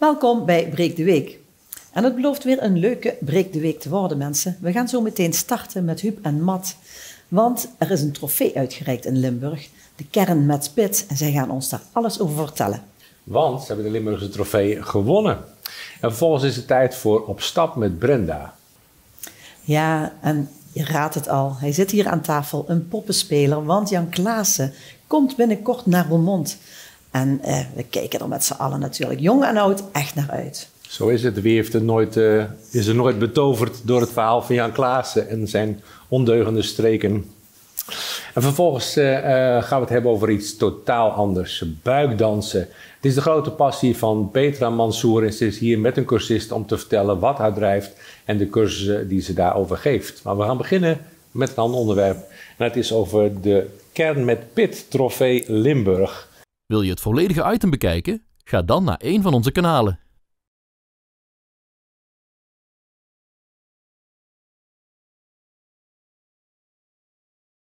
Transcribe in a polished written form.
Welkom bij Breek de Week. En het belooft weer een leuke Breek de Week te worden, mensen. We gaan zo meteen starten met Huub en Mat. Want er is een trofee uitgereikt in Limburg. De kern met Spit. En zij gaan ons daar alles over vertellen. Want ze hebben de Limburgse trofee gewonnen. En vervolgens is het tijd voor Op stap met Brenda. Ja, en je raadt het al. Hij zit hier aan tafel, een poppenspeler. Want Jan Klaassen komt binnenkort naar Roermond. En we kijken er met z'n allen natuurlijk, jong en oud, echt naar uit. Zo is het. Wie heeft is er nooit betoverd door het verhaal van Jan Klaassen en zijn ondeugende streken. En vervolgens gaan we het hebben over iets totaal anders. Buikdansen. Het is de grote passie van Petra Mansour en ze is hier met een cursist om te vertellen wat haar drijft en de cursussen die ze daarover geeft. Maar we gaan beginnen met een ander onderwerp. En het is over de Kern met Pit trofee Limburg. Wil je het volledige item bekijken? Ga dan naar een van onze kanalen.